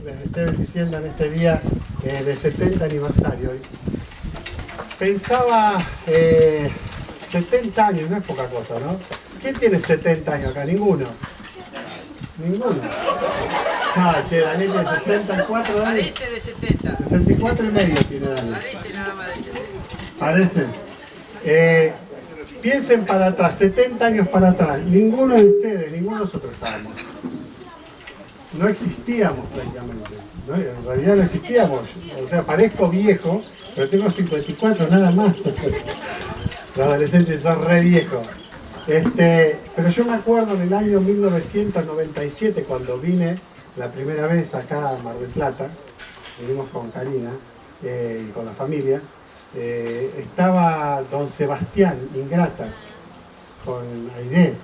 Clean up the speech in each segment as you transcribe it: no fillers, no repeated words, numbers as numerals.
les esté bendiciendo en este día de 70 aniversario. Pensaba, 70 años, no es poca cosa, ¿no? ¿Quién tiene 70 años acá? Ninguno. Ninguno. Ah, che, Daniel tiene 64 años. Parece de 70. 64 y medio tiene Daniel. Parece nada más de 70. Parecen. Piensen para atrás, 70 años para atrás. Ninguno de ustedes, ninguno de nosotros estábamos. No existíamos prácticamente. ¿No? En realidad no existíamos. O sea, parezco viejo, pero tengo 54 nada más. Los adolescentes son re viejos. Pero yo me acuerdo en el año 1997, cuando vine la primera vez acá a Mar del Plata, vinimos con Karina y con la familia, estaba don Sebastián Ingrata con Aide,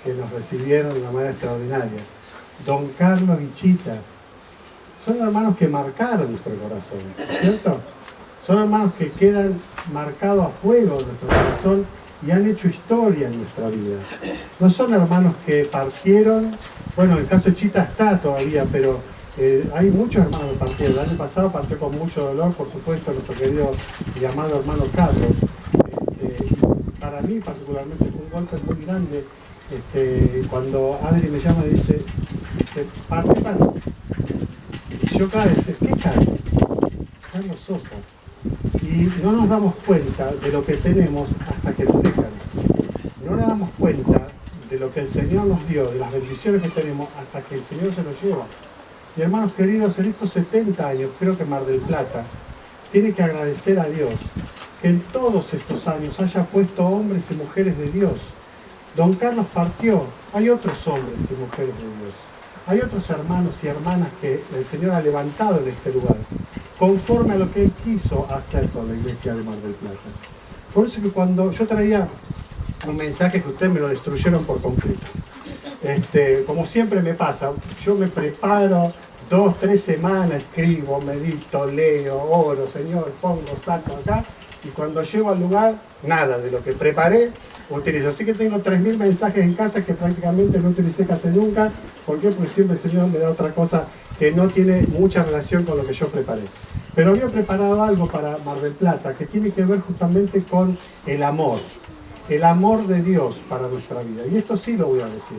que nos recibieron de una manera extraordinaria, don Carlos y Chita. Son hermanos que marcaron nuestro corazón, ¿cierto? Son hermanos que quedan marcados a fuego en nuestro corazón y han hecho historia en nuestra vida. No son hermanos que partieron, bueno, el caso de Chita está todavía, pero hay muchos hermanos que partieron. El año pasado partió con mucho dolor, por supuesto, nuestro querido y amado hermano Carlos. Para mí particularmente fue un golpe muy grande cuando Adri me llama y dice, parte. Y yo cada vez decía, ¿qué Carlos? Carlos Sosa. Y no nos damos cuenta de lo que tenemos hasta que nos dejan. No nos damos cuenta de lo que el Señor nos dio, de las bendiciones que tenemos, hasta que el Señor se los lleva. Y hermanos queridos, en estos 70 años, creo que Mar del Plata tiene que agradecer a Dios que en todos estos años haya puesto hombres y mujeres de Dios. Don Carlos partió, hay otros hombres y mujeres de Dios. Hay otros hermanos y hermanas que el Señor ha levantado en este lugar, conforme a lo que Él quiso hacer con la iglesia de Mar del Plata. Por eso que cuando yo traía un mensaje que ustedes me lo destruyeron por completo. Como siempre me pasa, yo me preparo 2, 3 semanas, escribo, medito, leo, oro, Señor, pongo, saco acá, y cuando llego al lugar, nada de lo que preparé utilizo. Así que tengo 3000 mensajes en casa que prácticamente no utilicé casi nunca. ¿Por qué? Porque siempre el Señor me da otra cosa que no tiene mucha relación con lo que yo preparé. Pero había preparado algo para Mar del Plata que tiene que ver justamente con el amor de Dios para nuestra vida. Y esto sí lo voy a decir.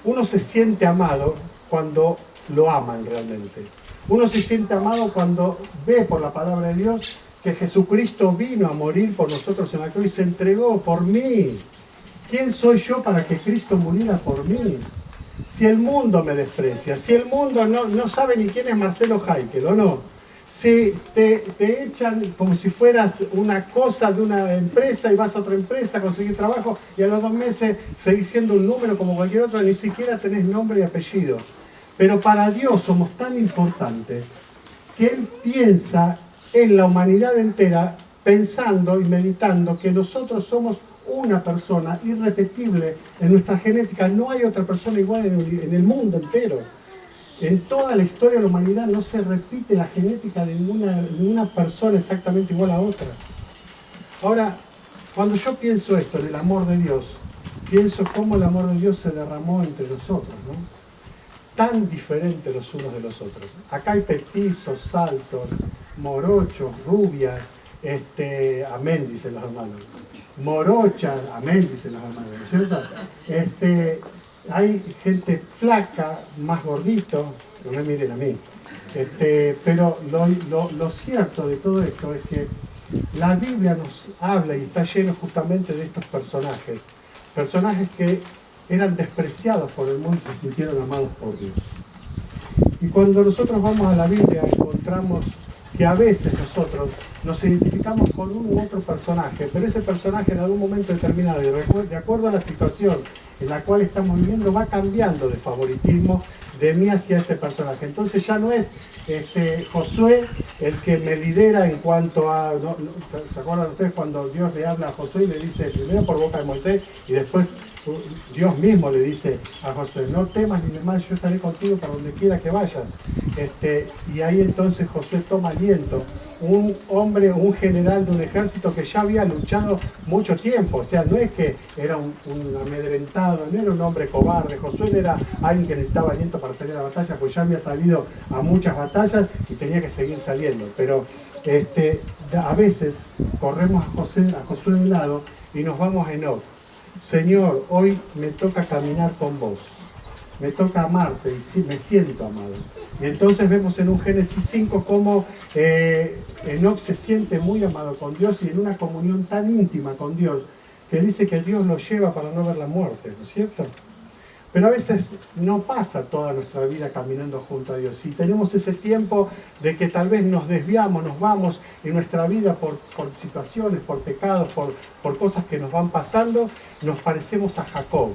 Uno se siente amado cuando lo aman realmente. Uno se siente amado cuando ve por la palabra de Dios que Jesucristo vino a morir por nosotros en la cruz y se entregó por mí. ¿Quién soy yo para que Cristo muriera por mí? Si el mundo me desprecia, si el mundo no sabe ni quién es Marcelo Heikel, ¿o no? Si te echan como si fueras una cosa de una empresa y vas a otra empresa a conseguir trabajo y a los 2 meses seguís siendo un número como cualquier otro, ni siquiera tenés nombre y apellido. Pero para Dios somos tan importantes que Él piensa en la humanidad entera, pensando y meditando que nosotros somos una persona irrepetible en nuestra genética. No hay otra persona igual en el mundo entero. En toda la historia de la humanidad no se repite la genética de ninguna persona exactamente igual a otra. Ahora, cuando yo pienso esto, en el amor de Dios, pienso cómo el amor de Dios se derramó entre nosotros, ¿no? Tan diferentes los unos de los otros. Acá hay petizos, altos, morochos, rubias, amén, dicen los hermanos. Morochas, amén, dicen los hermanos, ¿no es cierto? Hay gente flaca, más gordito, no me miren a mí. Pero lo cierto de todo esto es que la Biblia nos habla y está lleno justamente de estos personajes. Personajes que eran despreciados por el mundo y se sintieron amados por Dios. Y cuando nosotros vamos a la Biblia encontramos que a veces nosotros nos identificamos con un u otro personaje, pero ese personaje en algún momento determinado, y de acuerdo a la situación en la cual estamos viviendo, va cambiando de favoritismo de mí hacia ese personaje. Entonces ya no es Josué el que me lidera en cuanto a... ¿Se acuerdan ustedes cuando Dios le habla a Josué y le dice primero por boca de Moisés y después Dios mismo le dice a Josué, no temas ni temas, yo estaré contigo para donde quiera que vayas? Y ahí entonces Josué toma aliento. Un hombre, un general de un ejército que ya había luchado mucho tiempo, o sea, no es que era un amedrentado, no era un hombre cobarde. Josué era alguien que necesitaba aliento para salir a la batalla, pues ya había salido a muchas batallas y tenía que seguir saliendo. Pero a veces corremos a Josué de un lado y nos vamos a Enoc. Señor, hoy me toca caminar con vos, me toca amarte y sí, me siento amado. Y entonces vemos en un Génesis 5 cómo Enoc se siente muy amado con Dios y en una comunión tan íntima con Dios, que dice que Dios lo lleva para no ver la muerte, ¿no es cierto? Pero a veces no pasa toda nuestra vida caminando junto a Dios. Y tenemos ese tiempo de que tal vez nos desviamos, nos vamos en nuestra vida por situaciones, por pecados, por cosas que nos van pasando, nos parecemos a Jacob,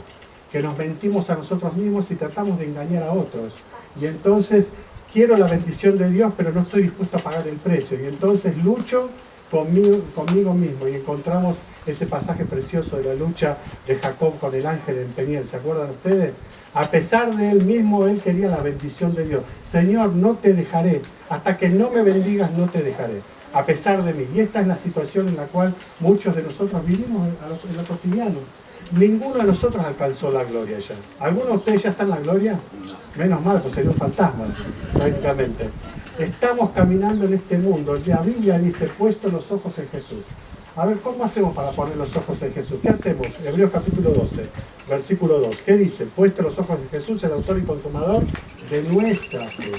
que nos mentimos a nosotros mismos y tratamos de engañar a otros. Y entonces quiero la bendición de Dios, pero no estoy dispuesto a pagar el precio. Y entonces lucho conmigo mismo. Y encontramos ese pasaje precioso de la lucha de Jacob con el ángel en Peniel. ¿Se acuerdan ustedes? A pesar de él mismo, él quería la bendición de Dios. Señor, no te dejaré. Hasta que no me bendigas, no te dejaré. A pesar de mí. Y esta es la situación en la cual muchos de nosotros vivimos en lo cotidiano. Ninguno de nosotros alcanzó la gloria ya. ¿Alguno de ustedes ya está en la gloria? Menos mal, pues sería un fantasma, prácticamente. Estamos caminando en este mundo. La Biblia dice, puesto los ojos en Jesús. A ver, ¿cómo hacemos para poner los ojos en Jesús? ¿Qué hacemos? Hebreos capítulo 12, versículo 2. ¿Qué dice? Puesto los ojos en Jesús, el autor y consumador de nuestra fe.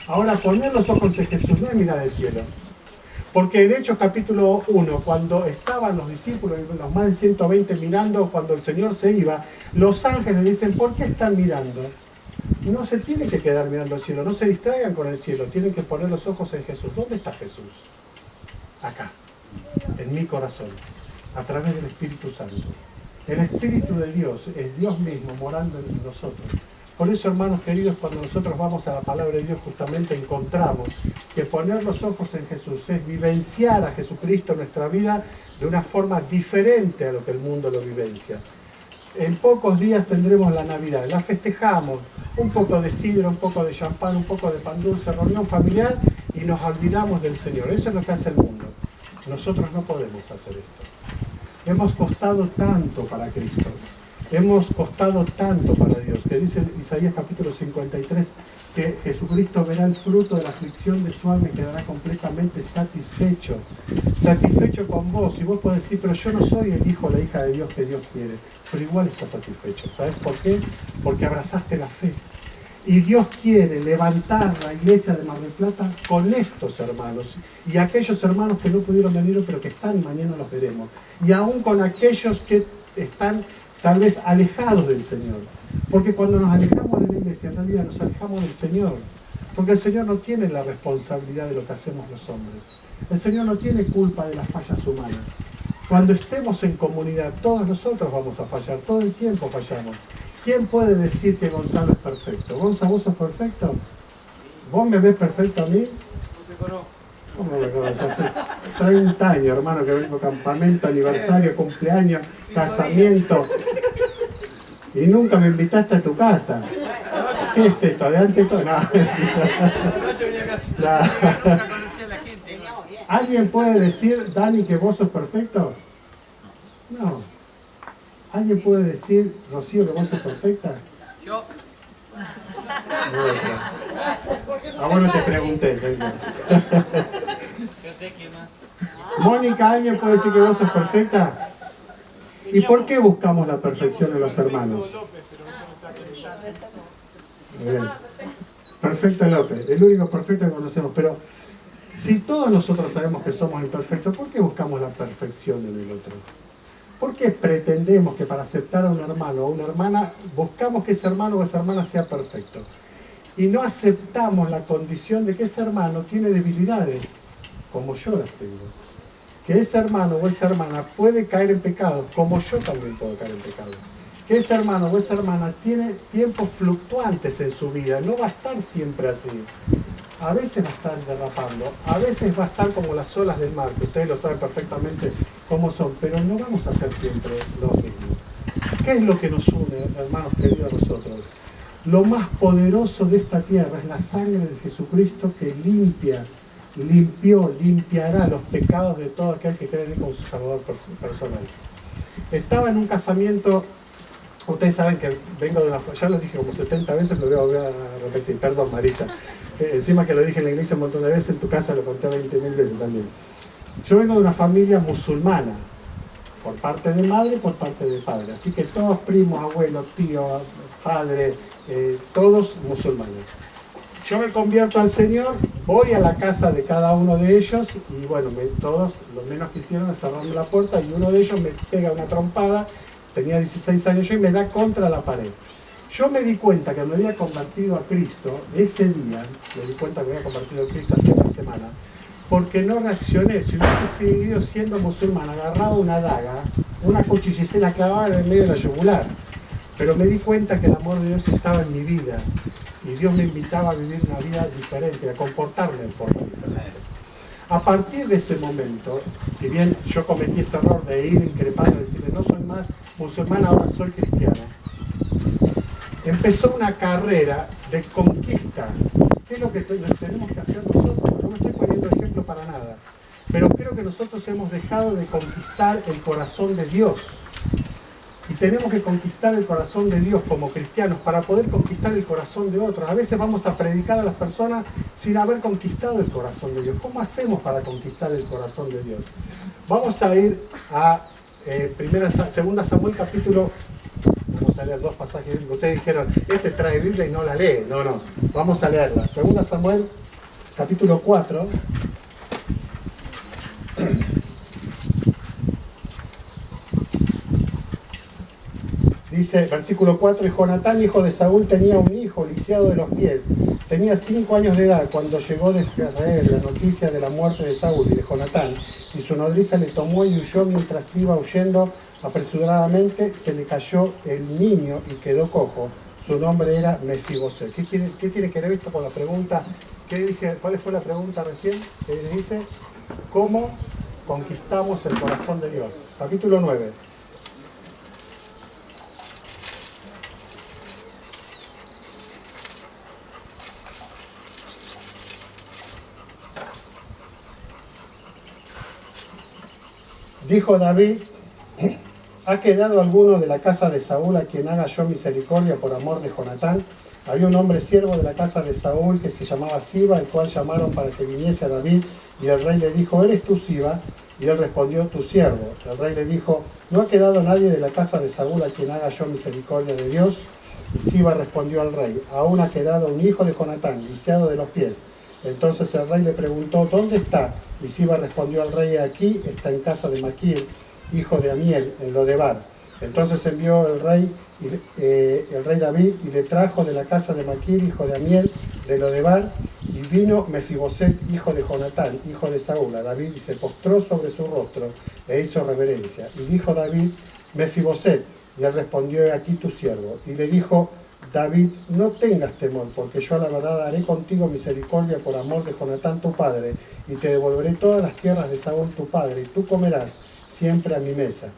Ahora, poner los ojos en Jesús no es mirar al cielo. Porque en Hechos capítulo 1, cuando estaban los discípulos, los más de 120 mirando, cuando el Señor se iba, los ángeles dicen, ¿por qué están mirando? No se tienen que quedar mirando al cielo, no se distraigan con el cielo, tienen que poner los ojos en Jesús. ¿Dónde está Jesús? Acá, en mi corazón, a través del Espíritu Santo. El Espíritu de Dios es Dios mismo morando en nosotros. Por eso, hermanos queridos, cuando nosotros vamos a la palabra de Dios, justamente encontramos que poner los ojos en Jesús es vivenciar a Jesucristo en nuestra vida de una forma diferente a lo que el mundo lo vivencia. En pocos días tendremos la Navidad, la festejamos, un poco de sidra, un poco de champán, un poco de pan dulce, reunión familiar y nos olvidamos del Señor. Eso es lo que hace el mundo. Nosotros no podemos hacer esto. Hemos costado tanto para Cristo. Hemos costado tanto para Dios, que dice Isaías capítulo 53, que Jesucristo verá el fruto de la aflicción de su alma y quedará completamente satisfecho. Satisfecho con vos. Y vos podés decir, pero yo no soy el hijo o la hija de Dios que Dios quiere. Pero igual estás satisfecho. ¿Sabes por qué? Porque abrazaste la fe. Y Dios quiere levantar la iglesia de Mar del Plata con estos hermanos. Y aquellos hermanos que no pudieron venir, pero que están y mañana los veremos. Y aún con aquellos que están tal vez alejados del Señor. Porque cuando nos alejamos de la iglesia, en realidad nos alejamos del Señor. Porque el Señor no tiene la responsabilidad de lo que hacemos los hombres. El Señor no tiene culpa de las fallas humanas. Cuando estemos en comunidad, todos nosotros vamos a fallar, todo el tiempo fallamos. ¿Quién puede decir que Gonzalo es perfecto? ¿Gonzalo, vos sos perfecto? ¿Vos me ves perfecto a mí? ¿Cómo me conoces? Hace 30 años, hermano, que vengo a campamento, aniversario, cumpleaños, casamiento. Y nunca me invitaste a tu casa. ¿Qué es esto? ¿De antes todo? No. ¿Alguien puede decir, Dani, que vos sos perfecto? No. ¿Alguien puede decir, Rocío, que vos sos perfecta? Yo. A vos no te pregunté, señor. Mónica, ¿alguien puede decir que vos sos perfecta? ¿Y por qué buscamos la perfección en los hermanos? Bien. Perfecto López, el único perfecto que conocemos. Pero si todos nosotros sabemos que somos imperfectos, ¿por qué buscamos la perfección en el otro? ¿Por qué pretendemos que para aceptar a un hermano o una hermana, buscamos que ese hermano o esa hermana sea perfecto? Y no aceptamos la condición de que ese hermano tiene debilidades, como yo las tengo. Que ese hermano o esa hermana puede caer en pecado, como yo también puedo caer en pecado. Que ese hermano o esa hermana tiene tiempos fluctuantes en su vida, no va a estar siempre así. A veces va a estar derrapando, a veces va a estar como las olas del mar, que ustedes lo saben perfectamente cómo son, pero no vamos a ser siempre lo mismo. ¿Qué es lo que nos une, hermanos queridos, a nosotros? Lo más poderoso de esta tierra es la sangre de Jesucristo que limpiará los pecados de todo aquel que cree en él como su salvador personal. Estaba en un casamiento, ustedes saben que vengo de una, ya lo dije como 70 veces, lo voy a volver a repetir, perdón Marita, encima que lo dije en la iglesia un montón de veces, en tu casa lo conté 20.000 veces también. Yo vengo de una familia musulmana, por parte de madre y por parte de padre, así que todos primos, abuelos, tíos, padres, todos musulmanes. Yo me convierto al Señor, voy a la casa de cada uno de ellos y bueno, todos lo menos que hicieron es cerrarme la puerta y uno de ellos me pega una trompada, tenía 16 años yo y me da contra la pared. Yo me di cuenta que me había convertido a Cristo ese día, me di cuenta que me había convertido a Cristo hace una semana, porque no reaccioné. Si hubiese seguido siendo musulmán, agarraba una daga, una cuchilla y se la clavaba en el medio de la yugular. Pero me di cuenta que el amor de Dios estaba en mi vida y Dios me invitaba a vivir una vida diferente, a comportarme en forma diferente. A partir de ese momento, si bien yo cometí ese error de ir increpando y decirle no soy más musulmán, ahora soy cristiano, empezó una carrera de conquista. ¿Qué es lo que tenemos que hacer nosotros? No me estoy poniendo ejemplo para nada, pero creo que nosotros hemos dejado de conquistar el corazón de Dios. Y tenemos que conquistar el corazón de Dios como cristianos para poder conquistar el corazón de otros. A veces vamos a predicar a las personas sin haber conquistado el corazón de Dios. ¿Cómo hacemos para conquistar el corazón de Dios? Vamos a ir a 2 Samuel capítulo. Vamos a leer 2 pasajes bíblicos. Ustedes dijeron, este trae Biblia y no la lee. No, no. Vamos a leerla. 2 Samuel capítulo 4. Dice, versículo 4, y Jonatán, hijo de Saúl, tenía un hijo lisiado de los pies. Tenía 5 años de edad cuando llegó de Israel la noticia de la muerte de Saúl y de Jonatán. Y su nodriza le tomó y huyó mientras iba huyendo apresuradamente. Se le cayó el niño y quedó cojo. Su nombre era Mefiboset. ¿Qué tiene que ver esto con la pregunta? ¿Cuál fue la pregunta recién? Que le dice, ¿cómo conquistamos el corazón de Dios? Capítulo 9. Dijo David, ¿ha quedado alguno de la casa de Saúl a quien haga yo misericordia por amor de Jonatán? Había un hombre siervo de la casa de Saúl que se llamaba Siba, el cual llamaron para que viniese a David, y el rey le dijo, ¿eres tú Siba? Y él respondió, tu siervo. El rey le dijo, ¿no ha quedado nadie de la casa de Saúl a quien haga yo misericordia de Dios? Y Siba respondió al rey, aún ha quedado un hijo de Jonatán, lisiado de los pies. Entonces el rey le preguntó, ¿dónde está? Y Siba respondió al rey, aquí está en casa de Maquir, hijo de Amiel, en Lodebar. Entonces envió el rey David y le trajo de la casa de Maquir, hijo de Amiel, de Lodebar, y vino Mefiboset, hijo de Jonatán, hijo de Saúl, a David, y se postró sobre su rostro e hizo reverencia. Y dijo David, Mefiboset, y él respondió, aquí tu siervo. Y le dijo David, no tengas temor, porque yo a la verdad haré contigo misericordia por amor de Jonatán tu padre, y te devolveré todas las tierras de Saúl tu padre, y tú comerás siempre a mi mesa.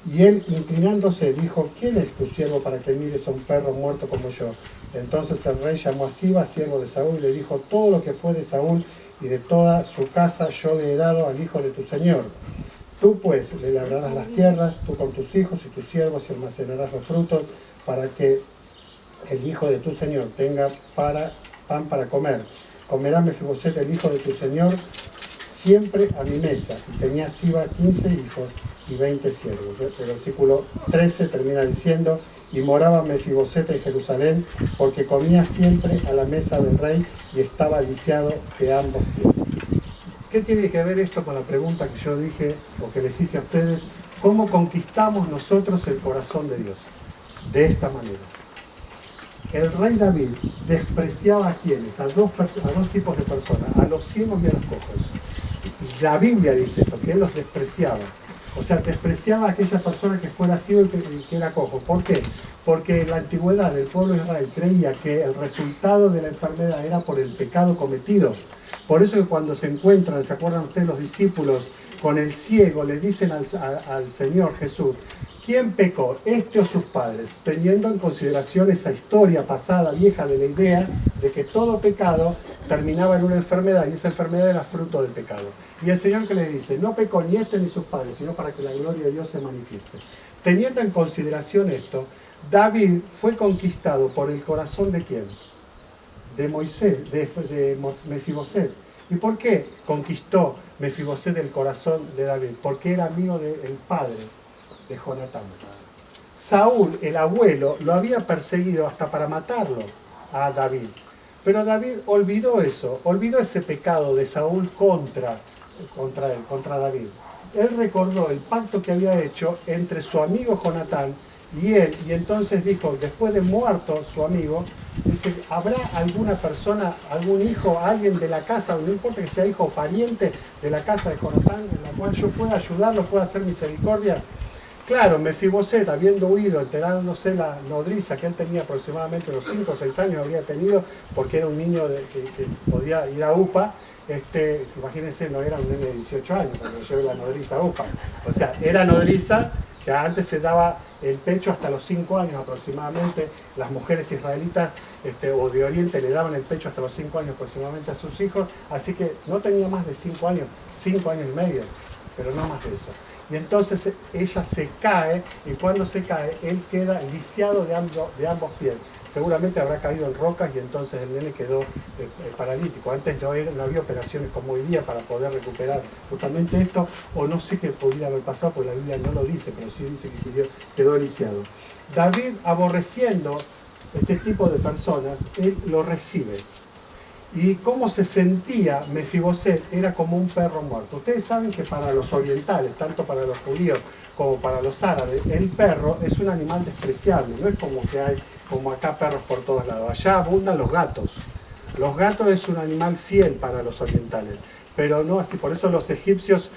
Y él, inclinándose, dijo, ¿quién es tu siervo para que mires a un perro muerto como yo? Entonces el rey llamó a Siba, siervo de Saúl, y le dijo, todo lo que fue de Saúl y de toda su casa yo le he dado al hijo de tu señor. Tú pues le labrarás las tierras, tú con tus hijos y tus siervos, y almacenarás los frutos, para que el hijo de tu señor tenga pan para comer. Comerá Mefiboset, el hijo de tu señor, siempre a mi mesa. Y tenía Siba 15 hijos y 20 siervos. El versículo 13 termina diciendo, y moraba Mefiboset en Jerusalén, porque comía siempre a la mesa del rey y estaba lisiado de ambos pies. ¿Qué tiene que ver esto con la pregunta que yo dije, o que les hice a ustedes? ¿Cómo conquistamos nosotros el corazón de Dios? De esta manera. El rey David despreciaba a quienes, a dos tipos de personas, a los ciegos y a los cojos. Y la Biblia dice esto, que él los despreciaba. O sea, despreciaba a aquella persona que fuera ciego y que era cojo. ¿Por qué? Porque en la antigüedad el pueblo de Israel creía que el resultado de la enfermedad era por el pecado cometido. Por eso que cuando se encuentran, ¿se acuerdan ustedes los discípulos con el ciego? Le dicen al Señor Jesús, ¿Quién pecó? ¿Este o sus padres? Teniendo en consideración esa historia pasada, vieja, de la idea de que todo pecado terminaba en una enfermedad, y esa enfermedad era fruto del pecado. Y el Señor que les dice, no pecó ni este ni sus padres, sino para que la gloria de Dios se manifieste. Teniendo en consideración esto, David fue conquistado por el corazón ¿de quién? De Moisés, de Mefiboset. ¿Y por qué conquistó Mefiboset el corazón de David? Porque era amigo del padre de Jonatán. Saúl, el abuelo, lo había perseguido hasta para matarlo a David. Pero David olvidó eso, olvidó ese pecado de Saúl contra David. Él recordó el pacto que había hecho entre su amigo Jonatán y él, y entonces dijo, después de muerto su amigo, dice, ¿habrá alguna persona, algún hijo, alguien de la casa, no importa que sea hijo o pariente de la casa de Jonatán, en la cual yo pueda ayudarlo, pueda hacer misericordia? Claro, Mefiboset, habiendo huido, enterándose la nodriza que él tenía aproximadamente unos 5 o 6 años, habría tenido, porque era un niño que podía ir a UPA, imagínense, no era un nene de 18 años cuando llevé la nodriza a UPA. O sea, era nodriza que antes se daba el pecho hasta los 5 años aproximadamente. Las mujeres israelitas o de Oriente le daban el pecho hasta los 5 años aproximadamente a sus hijos, así que no tenía más de 5 años, 5 años y medio, pero no más de eso. Y entonces ella se cae, y cuando se cae, él queda lisiado de ambos pies. Seguramente habrá caído en rocas y entonces el nene quedó paralítico. Antes no había operaciones como hoy día para poder recuperar justamente esto, o no sé qué podría haber pasado, porque la Biblia no lo dice, pero sí dice que quedó lisiado. David, aborreciendo este tipo de personas, él lo recibe. Y cómo se sentía Mefiboset era como un perro muerto. Ustedes saben que para los orientales, tanto para los judíos como para los árabes, el perro es un animal despreciable. No es como que hay, como acá, perros por todos lados. Allá abundan los gatos. Los gatos es un animal fiel para los orientales. Pero no así, por eso los egipcios,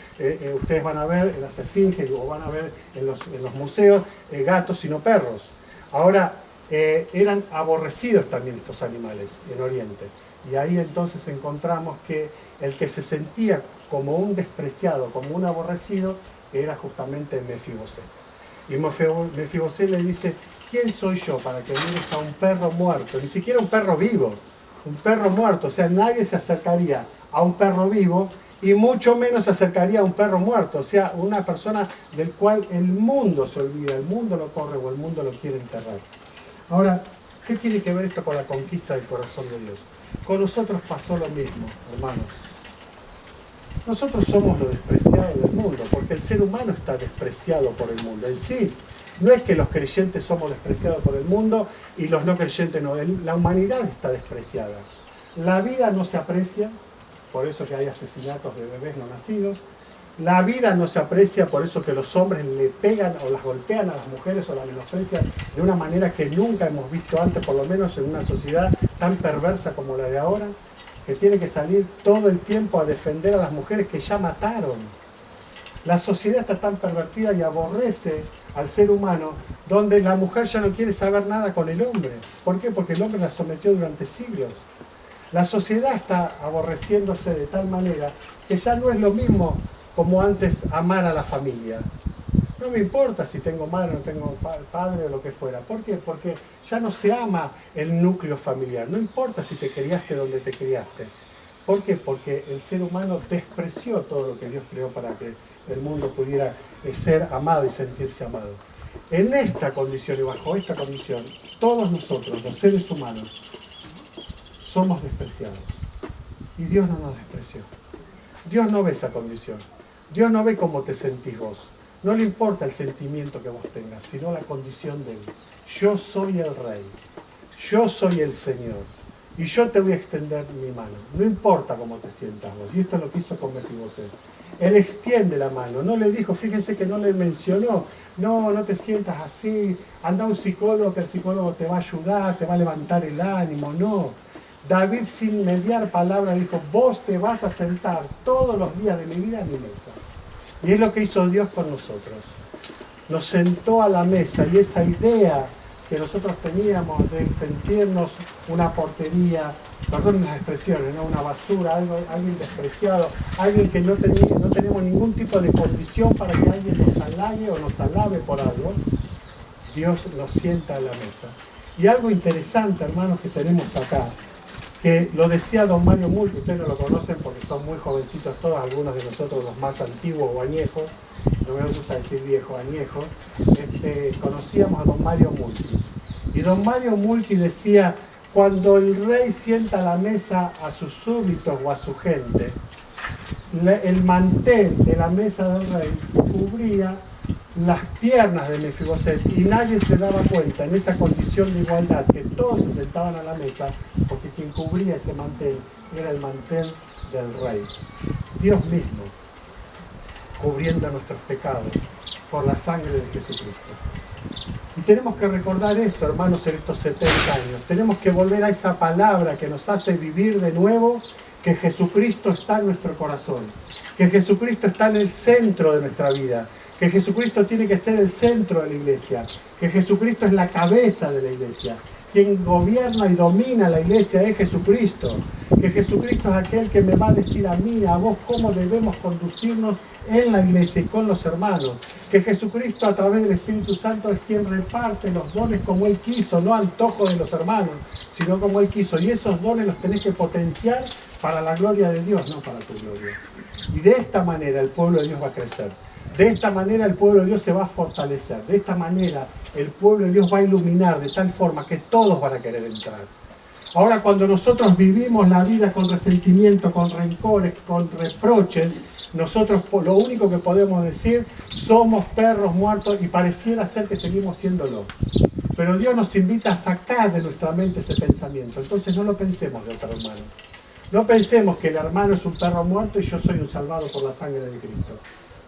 ustedes van a ver en las esfinges o van a ver en los museos gatos y no perros. Ahora, eran aborrecidos también estos animales en Oriente. Y ahí entonces encontramos que el que se sentía como un despreciado, como un aborrecido, era justamente Mefiboset. Y Mefiboset le dice, ¿quién soy yo para que mires a un perro muerto? Ni siquiera un perro vivo, un perro muerto. O sea, nadie se acercaría a un perro vivo y mucho menos se acercaría a un perro muerto. O sea, una persona del cual el mundo se olvida, el mundo lo corre o el mundo lo quiere enterrar. Ahora, ¿qué tiene que ver esto con la conquista del corazón de Dios? Con nosotros pasó lo mismo, hermanos. Nosotros somos lo despreciado del mundo, porque el ser humano está despreciado por el mundo. En sí, no es que los creyentes somos despreciados por el mundo y los no creyentes no. La humanidad está despreciada. La vida no se aprecia, por eso que hay asesinatos de bebés no nacidos. La vida no se aprecia, por eso que los hombres le pegan o las golpean a las mujeres o las menosprecian de una manera que nunca hemos visto antes, por lo menos en una sociedad tan perversa como la de ahora, que tiene que salir todo el tiempo a defender a las mujeres que ya mataron. La sociedad está tan pervertida y aborrece al ser humano, donde la mujer ya no quiere saber nada con el hombre. ¿Por qué? Porque el hombre la sometió durante siglos. La sociedad está aborreciéndose de tal manera que ya no es lo mismo como antes amar a la familia. No me importa si tengo madre o no tengo padre o lo que fuera. ¿Por qué? Porque ya no se ama el núcleo familiar. No importa si te criaste donde te criaste. ¿Por qué? Porque el ser humano despreció todo lo que Dios creó para que el mundo pudiera ser amado y sentirse amado. En esta condición y bajo esta condición, todos nosotros, los seres humanos, somos despreciados. Y Dios no nos despreció. Dios no ve esa condición. Dios no ve cómo te sentís vos. No le importa el sentimiento que vos tengas, sino la condición de Él. Yo soy el Rey. Yo soy el Señor. Y yo te voy a extender mi mano. No importa cómo te sientas vos. Y esto es lo que hizo con Mefiboset. Él extiende la mano. No le dijo, fíjense que no le mencionó, no te sientas así, anda a un psicólogo que el psicólogo te va a ayudar, te va a levantar el ánimo. No. David, sin mediar palabra, dijo, vos te vas a sentar todos los días de mi vida a mi mesa. Y es lo que hizo Dios con nosotros. Nos sentó a la mesa, y esa idea que nosotros teníamos de sentirnos una porquería, Perdón las expresiones, ¿no? Una basura, alguien despreciado, alguien que no tenemos ningún tipo de condición para que alguien nos halague o nos alabe por algo, Dios nos sienta a la mesa. Y algo interesante, hermanos, que tenemos acá, que lo decía don Mario Multi, ustedes no lo conocen porque son muy jovencitos todos, algunos de nosotros los más antiguos o añejos, no me gusta decir viejo, añejo, conocíamos a don Mario Multi. Y don Mario Multi decía, cuando el rey sienta a la mesa a sus súbditos o a su gente, el mantel de la mesa del rey cubría las piernas de Mefiboset y nadie se daba cuenta en esa condición de igualdad que todos se sentaban a la mesa porque quien cubría ese mantel era el mantel del rey. Dios mismo cubriendo nuestros pecados por la sangre de Jesucristo. Y tenemos que recordar esto, hermanos, en estos 70 años. Tenemos que volver a esa palabra que nos hace vivir de nuevo, que Jesucristo está en nuestro corazón, que Jesucristo está en el centro de nuestra vida, que Jesucristo tiene que ser el centro de la iglesia, que Jesucristo es la cabeza de la iglesia. Quien gobierna y domina la iglesia es Jesucristo, que Jesucristo es aquel que me va a decir a mí, a vos, cómo debemos conducirnos en la iglesia y con los hermanos, que Jesucristo a través del Espíritu Santo es quien reparte los dones como Él quiso, no a antojo de los hermanos, sino como Él quiso, y esos dones los tenés que potenciar para la gloria de Dios, no para tu gloria. Y de esta manera el pueblo de Dios va a crecer. De esta manera el pueblo de Dios se va a fortalecer. De esta manera el pueblo de Dios va a iluminar de tal forma que todos van a querer entrar. Ahora, cuando nosotros vivimos la vida con resentimiento, con rencores, con reproches, nosotros lo único que podemos decir, somos perros muertos y pareciera ser que seguimos siéndolo. Pero Dios nos invita a sacar de nuestra mente ese pensamiento. Entonces no lo pensemos de otro hermano. No pensemos que el hermano es un perro muerto y yo soy un salvado por la sangre de Cristo.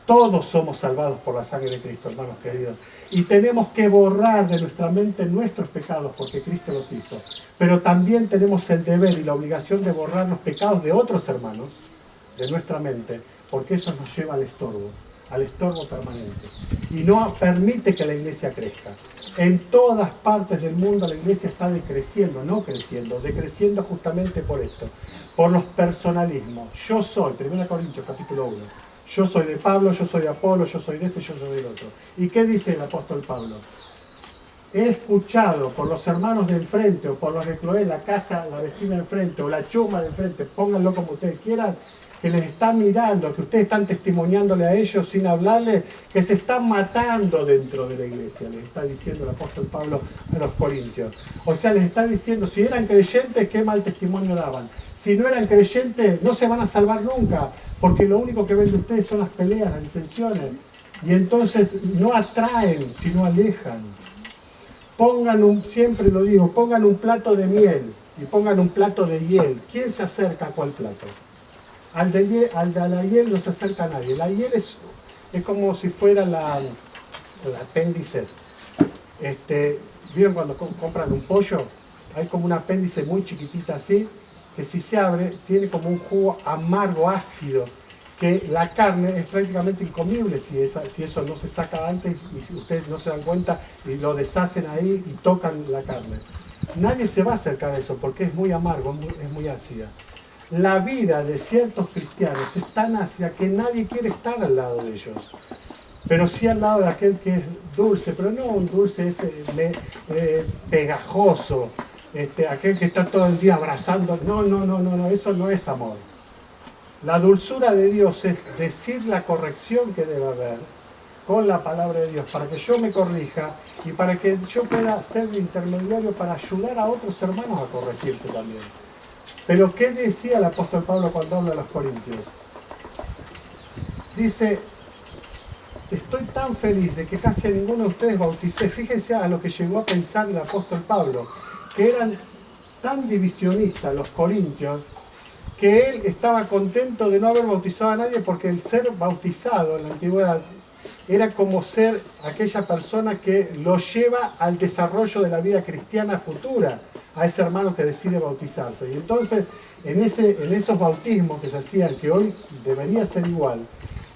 Todos somos salvados por la sangre de Cristo, hermanos queridos. Y tenemos que borrar de nuestra mente nuestros pecados porque Cristo los hizo. Pero también tenemos el deber y la obligación de borrar los pecados de otros hermanos, de nuestra mente, porque eso nos lleva al estorbo permanente. Y no permite que la iglesia crezca. En todas partes del mundo la iglesia está decreciendo, no creciendo, decreciendo justamente por esto, por los personalismos. Yo soy, 1 Corintios capítulo 1. Yo soy de Pablo, yo soy de Apolo, yo soy de este, yo soy del otro. ¿Y qué dice el apóstol Pablo? He escuchado por los hermanos de enfrente, o por los de Cloé, la casa, la vecina de enfrente, o la chuma de enfrente, pónganlo como ustedes quieran, que les están mirando, que ustedes están testimoniándole a ellos sin hablarle, que se están matando dentro de la iglesia, les está diciendo el apóstol Pablo a los corintios. O sea, les está diciendo, si eran creyentes, qué mal testimonio daban. Si no eran creyentes, no se van a salvar nunca, porque lo único que ven de ustedes son las peleas, las disensiones. Y entonces no atraen, sino alejan. Siempre lo digo, pongan un plato de miel y pongan un plato de hiel. ¿Quién se acerca a cuál plato? Al de la hiel no se acerca a nadie. La hiel es como si fuera el apéndice. ¿Vieron cuando compran un pollo? Hay como un apéndice muy chiquitita así, que si se abre tiene como un jugo amargo, ácido, que la carne es prácticamente incomible si eso no se saca antes y si ustedes no se dan cuenta y lo deshacen ahí y tocan la carne. Nadie se va a acercar a eso porque es muy amargo, es muy ácida. La vida de ciertos cristianos es tan ácida que nadie quiere estar al lado de ellos. Pero sí al lado de aquel que es dulce, pero no un dulce ese pegajoso, aquel que está todo el día abrazando. No, eso no es amor. La dulzura de Dios es decir la corrección que debe haber con la palabra de Dios, para que yo me corrija y para que yo pueda ser el intermediario para ayudar a otros hermanos a corregirse también. Pero ¿qué decía el apóstol Pablo cuando habla a los corintios? Dice, estoy tan feliz de que casi a ninguno de ustedes bauticé. Fíjense a lo que llegó a pensar el apóstol Pablo, que eran tan divisionistas los corintios, que él estaba contento de no haber bautizado a nadie porque el ser bautizado en la antigüedad era como ser aquella persona que lo lleva al desarrollo de la vida cristiana futura, a ese hermano que decide bautizarse. Y entonces, en esos bautismos que se hacían, que hoy debería ser igual,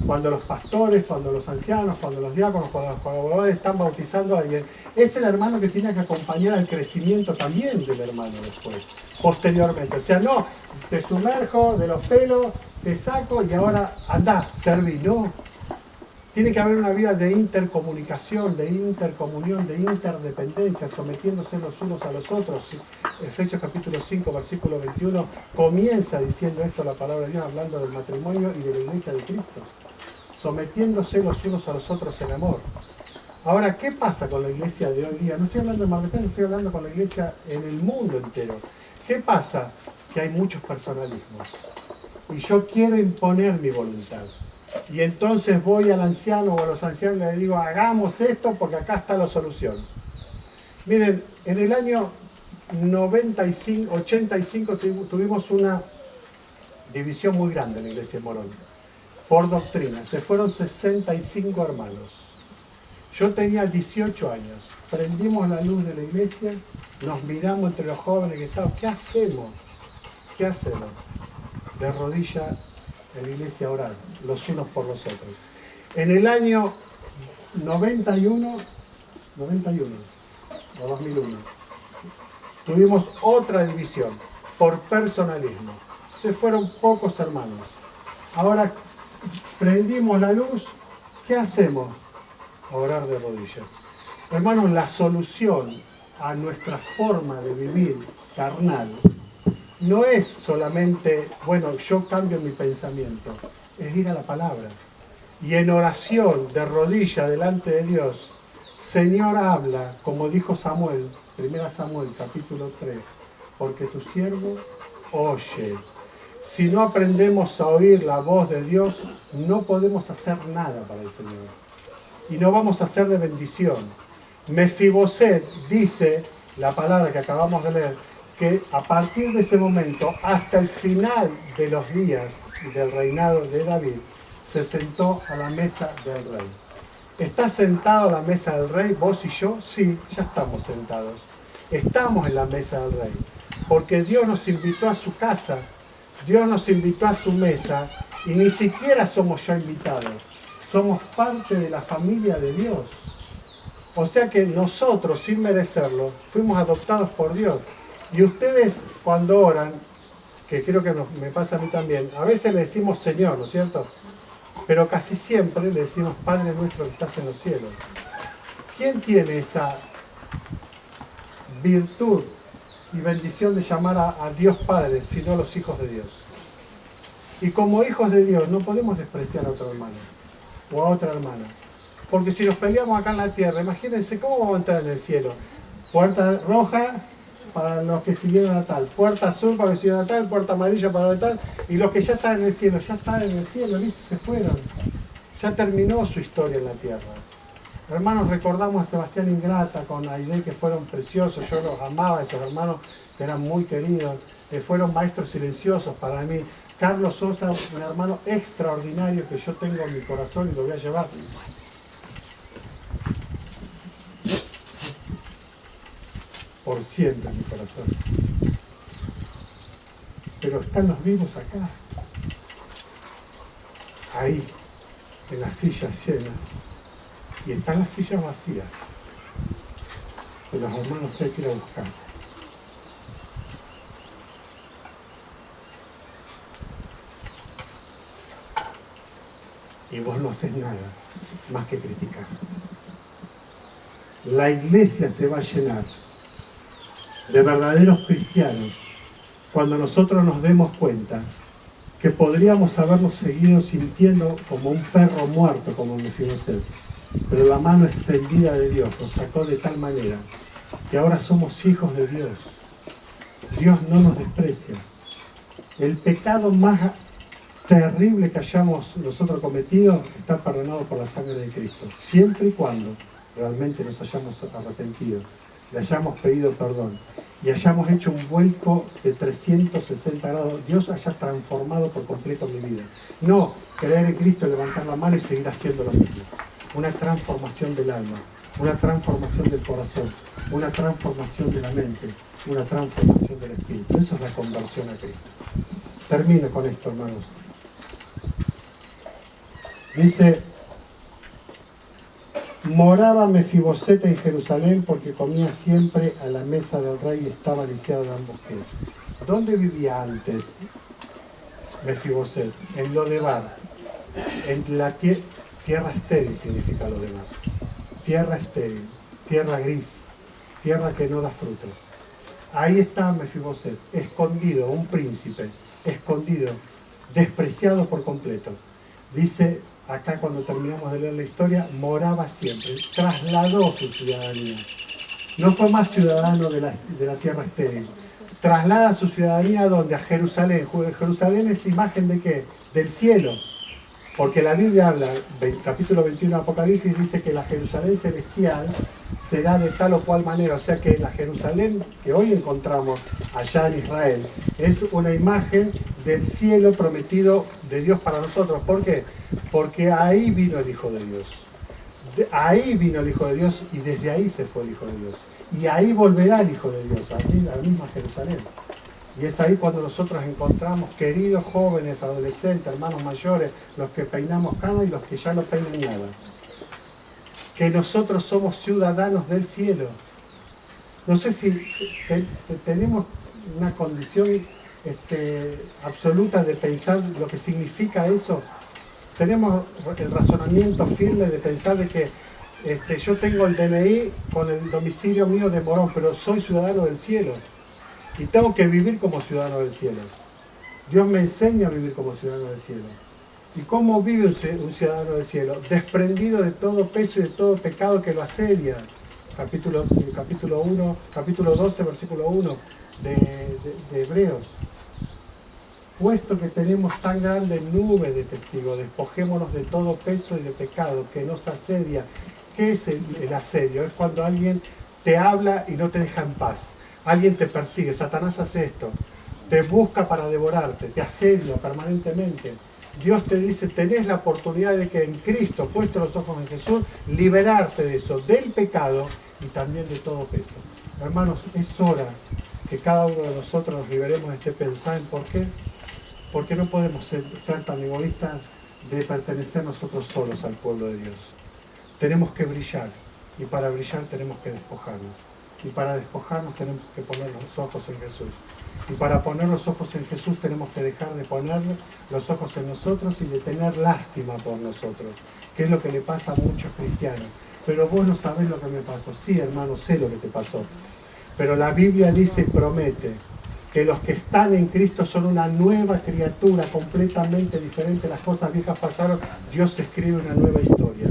cuando los pastores, cuando los ancianos, cuando los diáconos, cuando los colaboradores están bautizando a alguien, es el hermano que tiene que acompañar al crecimiento también del hermano después, posteriormente. O sea, no, te sumerjo de los pelos, te saco y ahora andá, serví. No. Tiene que haber una vida de intercomunicación, de intercomunión, de interdependencia, sometiéndose los unos a los otros. Efesios capítulo 5, versículo 21, comienza diciendo esto la palabra de Dios, hablando del matrimonio y de la iglesia de Cristo. Sometiéndose los unos a los otros en amor. Ahora, ¿qué pasa con la iglesia de hoy día? No estoy hablando de Mar del Plata, estoy hablando con la iglesia en el mundo entero. ¿Qué pasa? Que hay muchos personalismos. Y yo quiero imponer mi voluntad. Y entonces voy al anciano o a los ancianos y les digo, hagamos esto porque acá está la solución. Miren, en el año 85 tuvimos una división muy grande en la iglesia de Morón, por doctrina. Se fueron 65 hermanos. Yo tenía 18 años. Prendimos la luz de la iglesia, nos miramos entre los jóvenes que estaban. ¿Qué hacemos? ¿Qué hacemos? De rodillas en la iglesia a orar, los unos por los otros. En el año 91 o 2001, tuvimos otra división por personalismo. Se fueron pocos hermanos. Ahora prendimos la luz, ¿qué hacemos? Orar de rodillas. Hermanos, la solución a nuestra forma de vivir carnal no es solamente, bueno, yo cambio mi pensamiento, es ir a la palabra. Y en oración, de rodilla delante de Dios, Señor habla, como dijo Samuel, 1 Samuel capítulo 3, porque tu siervo oye. Si no aprendemos a oír la voz de Dios, no podemos hacer nada para el Señor. Y no vamos a ser de bendición. Mefiboset dice, la palabra que acabamos de leer, que a partir de ese momento, hasta el final de los días del reinado de David, se sentó a la mesa del rey. ¿Estás sentado a la mesa del rey, vos y yo? Sí, ya estamos sentados. Estamos en la mesa del rey, porque Dios nos invitó a su casa, Dios nos invitó a su mesa, y ni siquiera somos ya invitados. Somos parte de la familia de Dios. O sea que nosotros, sin merecerlo, fuimos adoptados por Dios. Y ustedes cuando oran, que creo que me pasa a mí también, a veces le decimos Señor, ¿no es cierto? Pero casi siempre le decimos Padre nuestro que estás en los cielos. ¿Quién tiene esa virtud y bendición de llamar a Dios Padre, sino los hijos de Dios? Y como hijos de Dios no podemos despreciar a otro hermano o a otra hermana. Porque si nos peleamos acá en la tierra, imagínense cómo vamos a entrar en el cielo. Puerta roja para los que siguieron a tal, puerta azul para los que siguieron a tal, puerta amarilla para los tal, y los que ya están en el cielo, ya están en el cielo, listo, se fueron. Ya terminó su historia en la tierra. Hermanos, recordamos a Sebastián Ingrata con Aide, que fueron preciosos, yo los amaba, esos hermanos que eran muy queridos, fueron maestros silenciosos para mí. Carlos Sosa, un hermano extraordinario que yo tengo en mi corazón y lo voy a llevar. Por siempre en mi corazón. Pero están los vivos acá. Ahí, en las sillas llenas. Y están las sillas vacías. De los hermanos que hay que ir a buscar. Y vos no haces nada más que criticar. La iglesia se va a llenar de verdaderos cristianos cuando nosotros nos demos cuenta que podríamos habernos seguido sintiendo como un perro muerto, como Mefiboset, pero la mano extendida de Dios nos sacó de tal manera que ahora somos hijos de Dios. Dios no nos desprecia. El pecado más terrible que hayamos nosotros cometido está perdonado por la sangre de Cristo, siempre y cuando realmente nos hayamos arrepentido, le hayamos pedido perdón y hayamos hecho un vuelco de 360 grados, Dios haya transformado por completo mi vida. No creer en Cristo, levantar la mano y seguir haciendo lo mismo. Una transformación del alma, una transformación del corazón, una transformación de la mente, una transformación del espíritu. Eso es la conversión a Cristo. Termino con esto, hermanos. Dice, moraba Mefiboset en Jerusalén porque comía siempre a la mesa del rey y estaba lisiado de ambos pies. ¿Dónde vivía antes Mefiboset? En Lodebar, en la tierra estéril significa Lodebar. Tierra estéril, tierra gris, tierra que no da fruto. Ahí estaba Mefiboset, escondido, un príncipe, escondido, despreciado por completo. Dice acá cuando terminamos de leer la historia, moraba siempre, trasladó su ciudadanía. No fue más ciudadano de la tierra estéril. Traslada su ciudadanía ¿dónde? A Jerusalén. Jerusalén es imagen de ¿qué? Del cielo. Porque la Biblia habla, capítulo 21 de Apocalipsis, dice que la Jerusalén celestial será de tal o cual manera. O sea que la Jerusalén que hoy encontramos allá en Israel es una imagen del cielo prometido de Dios para nosotros. ¿Por qué? Porque ahí vino el Hijo de Dios. Ahí vino el Hijo de Dios y desde ahí se fue el Hijo de Dios. Y ahí volverá el Hijo de Dios, a la misma Jerusalén. Y es ahí cuando nosotros encontramos queridos jóvenes, adolescentes, hermanos mayores, los que peinamos cana y los que ya no peinan nada. Que nosotros somos ciudadanos del cielo. No sé si tenemos una condición absoluta de pensar lo que significa eso. Tenemos el razonamiento firme de pensar de que yo tengo el DNI con el domicilio mío de Morón, pero soy ciudadano del cielo. Y tengo que vivir como ciudadano del cielo. Dios me enseña a vivir como ciudadano del cielo. ¿Y cómo vive un ciudadano del cielo? Desprendido de todo peso y de todo pecado que lo asedia. Capítulo 12, versículo 1 de Hebreos. Puesto que tenemos tan grande nube de testigos, despojémonos de todo peso y de pecado que nos asedia. ¿Qué es el asedio? Es cuando alguien te habla y no te deja en paz. Alguien te persigue, Satanás hace esto, te busca para devorarte, te asedia permanentemente. Dios te dice, tenés la oportunidad de que en Cristo, puesto los ojos en Jesús, liberarte de eso, del pecado y también de todo peso. Hermanos, es hora que cada uno de nosotros nos liberemos de este peso. ¿Saben por qué? Porque no podemos ser tan egoístas de pertenecer nosotros solos al pueblo de Dios. Tenemos que brillar y para brillar tenemos que despojarnos. Y para despojarnos tenemos que poner los ojos en Jesús. Y para poner los ojos en Jesús tenemos que dejar de poner los ojos en nosotros y de tener lástima por nosotros, que es lo que le pasa a muchos cristianos. Pero vos no sabés lo que me pasó. Sí, hermano, sé lo que te pasó. Pero la Biblia dice y promete que los que están en Cristo son una nueva criatura, completamente diferente. Las cosas viejas pasaron, Dios escribe una nueva historia.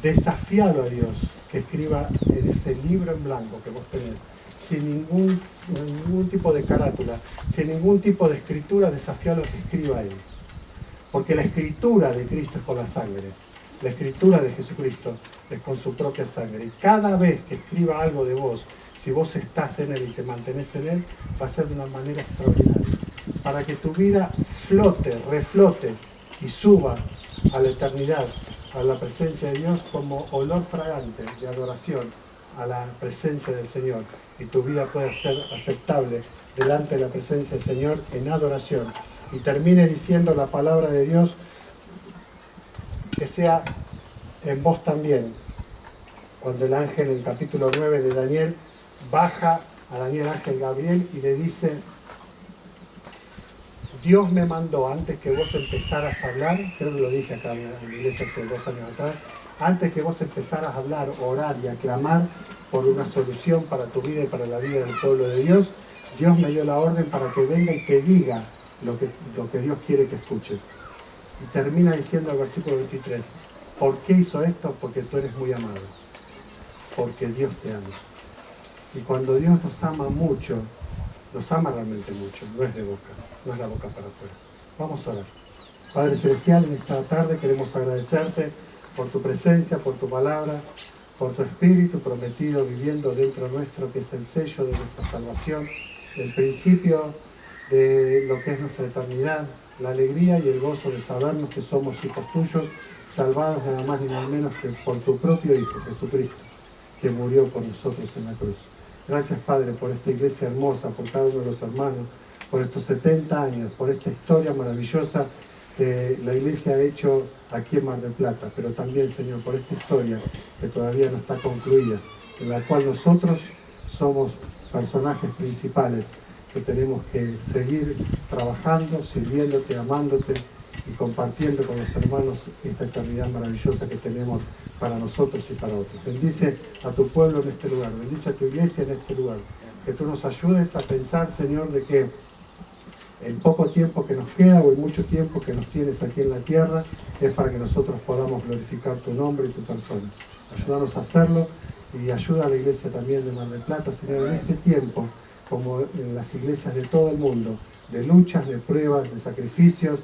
Desafialo a Dios que escriba en ese libro en blanco que vos tenés, sin ningún tipo de carátula, sin ningún tipo de escritura, desafialo a que escriba Él. Porque la escritura de Cristo es con la sangre, la escritura de Jesucristo es con su propia sangre. Y cada vez que escriba algo de vos, si vos estás en Él y te mantenés en Él, va a ser de una manera extraordinaria. Para que tu vida flote, reflote y suba a la eternidad, a la presencia de Dios como olor fragante de adoración a la presencia del Señor, y tu vida pueda ser aceptable delante de la presencia del Señor en adoración, y termine diciendo la palabra de Dios, que sea en vos también. Cuando el ángel en el capítulo 9 de Daniel baja a Daniel ángel Gabriel y le dice, Dios me mandó antes que vos empezaras a hablar, creo que lo dije acá en la iglesia hace 2 años atrás, antes que vos empezaras a hablar, orar y a clamar por una solución para tu vida y para la vida del pueblo de Dios, Dios me dio la orden para que venga y te diga lo que Dios quiere que escuches. Y termina diciendo el versículo 23, ¿por qué hizo esto? Porque tú eres muy amado, porque Dios te ama. Y cuando Dios nos ama mucho, nos ama realmente mucho, no es de boca, no es la boca para afuera. Vamos a orar. Padre Celestial, en esta tarde queremos agradecerte por tu presencia, por tu palabra, por tu Espíritu prometido viviendo dentro nuestro, que es el sello de nuestra salvación, el principio de lo que es nuestra eternidad, la alegría y el gozo de sabernos que somos hijos tuyos, salvados nada más ni nada menos que por tu propio Hijo, Jesucristo, que murió por nosotros en la cruz. Gracias, Padre, por esta iglesia hermosa, por cada uno de los hermanos, por estos 70 años, por esta historia maravillosa que la iglesia ha hecho aquí en Mar del Plata, pero también, Señor, por esta historia que todavía no está concluida, en la cual nosotros somos personajes principales, que tenemos que seguir trabajando, sirviéndote, amándote y compartiendo con los hermanos esta eternidad maravillosa que tenemos para nosotros y para otros. Bendice a tu pueblo en este lugar, bendice a tu iglesia en este lugar, que tú nos ayudes a pensar, Señor, de que el poco tiempo que nos queda o el mucho tiempo que nos tienes aquí en la tierra es para que nosotros podamos glorificar tu nombre y tu persona. Ayúdanos a hacerlo y ayuda a la iglesia también de Mar del Plata, Señor, en este tiempo, como en las iglesias de todo el mundo, de luchas, de pruebas, de sacrificios,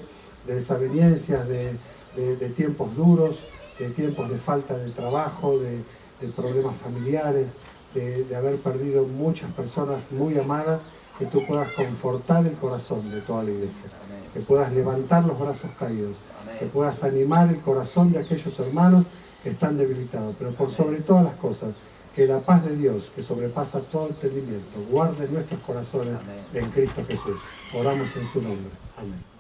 de desavenencias, de tiempos duros, de tiempos de falta de trabajo, de problemas familiares, de haber perdido muchas personas muy amadas, que tú puedas confortar el corazón de toda la iglesia, que puedas levantar los brazos caídos, que puedas animar el corazón de aquellos hermanos que están debilitados, pero por sobre todas las cosas, que la paz de Dios, que sobrepasa todo entendimiento, guarde nuestros corazones en Cristo Jesús. Oramos en su nombre. Amén.